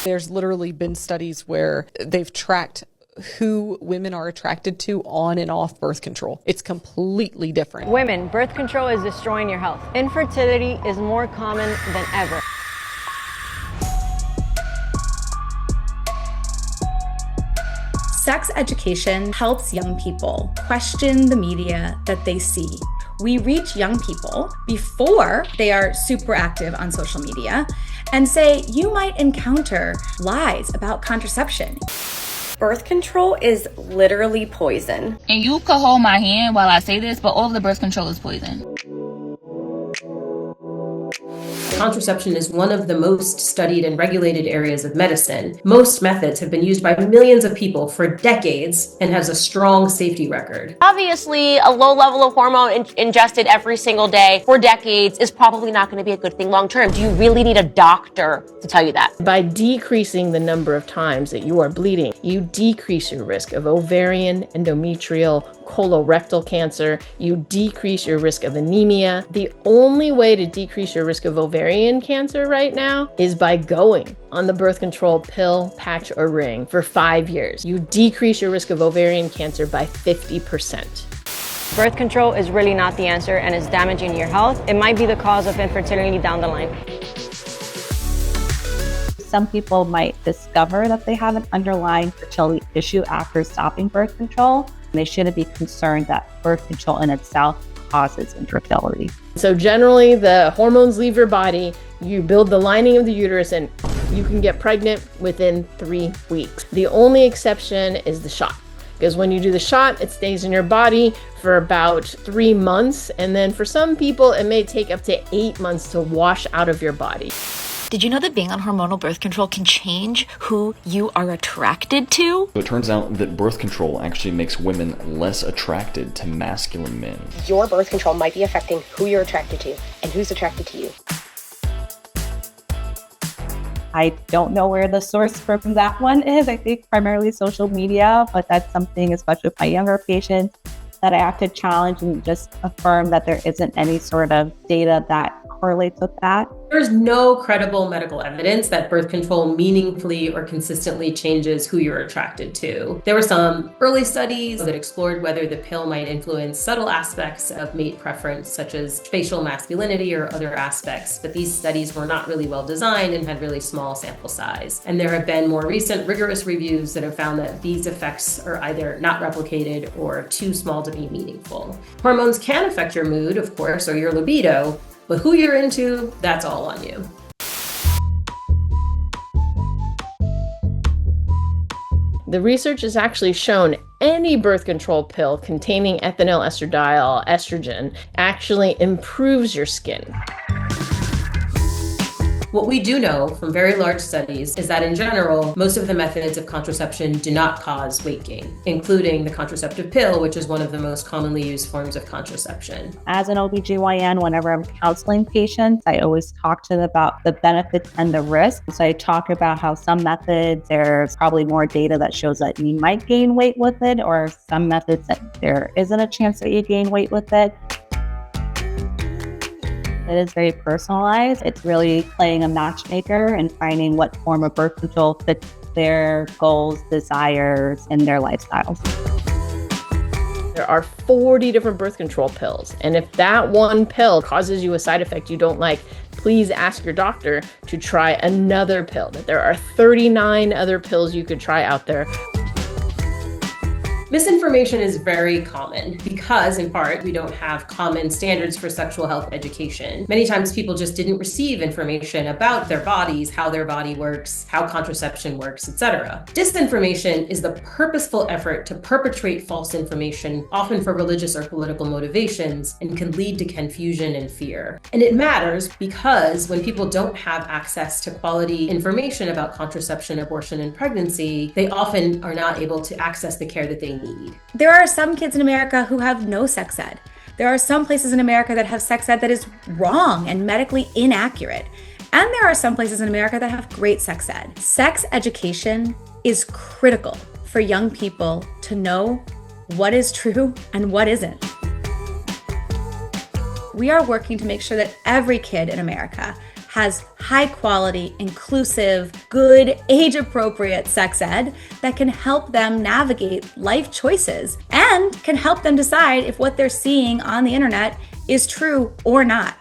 There's literally been studies where they've tracked who women are attracted to on and off birth control. It's completely different. Women, birth control is destroying your health. Infertility is more common than ever. Sex education helps young people question the media that they see. We reach young people before they are super active on social media and say, you might encounter lies about contraception. Birth control is literally poison. And you could hold my hand while I say this, but all of the birth control is poison. Contraception is one of the most studied and regulated areas of medicine. Most methods have been used by millions of people for decades and has a strong safety record. Obviously, a low level of hormone ingested every single day for decades is probably not going to be a good thing long term. Do you really need a doctor to tell you that? By decreasing the number of times that you are bleeding, you decrease your risk of ovarian, endometrial, colorectal cancer. You decrease your risk of anemia. The only way to decrease your risk of ovarian cancer right now is by going on the birth control pill, patch, or ring for 5 years. You decrease your risk of ovarian cancer by 50%. Birth control is really not the answer and is damaging your health. It might be the cause of infertility down the line. Some people might discover that they have an underlying fertility issue after stopping birth control. They shouldn't be concerned that birth control in itself causes infertility. So generally, the hormones leave your body, you build the lining of the uterus, and you can get pregnant within 3 weeks. The only exception is the shot. Because when you do the shot, it stays in your body for about 3 months. And then for some people, it may take up to 8 months to wash out of your body. Did you know that being on hormonal birth control can change who you are attracted to? It turns out that birth control actually makes women less attracted to masculine men. Your birth control might be affecting who you're attracted to and who's attracted to you. I don't know where the source from that one is. I think primarily social media, but that's something, especially with my younger patients, that I have to challenge and just affirm that there isn't any sort of data that correlates with that. There's no credible medical evidence that birth control meaningfully or consistently changes who you're attracted to. There were some early studies that explored whether the pill might influence subtle aspects of mate preference, such as facial masculinity or other aspects, but these studies were not really well designed and had really small sample size. And there have been more recent rigorous reviews that have found that these effects are either not replicated or too small to be meaningful. Hormones can affect your mood, of course, or your libido, but who you're into, that's all on you. The research has actually shown any birth control pill containing ethinyl estradiol, estrogen, actually improves your skin. What we do know from very large studies is that in general, most of the methods of contraception do not cause weight gain, including the contraceptive pill, which is one of the most commonly used forms of contraception. As an OBGYN, whenever I'm counseling patients, I always talk to them about the benefits and the risks. So I talk about how some methods, there's probably more data that shows that you might gain weight with it, or some methods that there isn't a chance that you gain weight with it. It is very personalized. It's really playing a matchmaker and finding what form of birth control fits their goals, desires, and their lifestyles. There are 40 different birth control pills. And if that one pill causes you a side effect you don't like, please ask your doctor to try another pill. That there are 39 other pills you could try out there. Misinformation is very common because, in part, we don't have common standards for sexual health education. Many times people just didn't receive information about their bodies, how their body works, how contraception works, etc. Disinformation is the purposeful effort to perpetrate false information, often for religious or political motivations, and can lead to confusion and fear. And it matters because when people don't have access to quality information about contraception, abortion, and pregnancy, they often are not able to access the care that they need. There are some kids in America who have no sex ed. There are some places in America that have sex ed that is wrong and medically inaccurate. And there are some places in America that have great sex ed. Sex education is critical for young people to know what is true and what isn't. We are working to make sure that every kid in America has high quality, inclusive, good, age-appropriate sex ed that can help them navigate life choices and can help them decide if what they're seeing on the internet is true or not.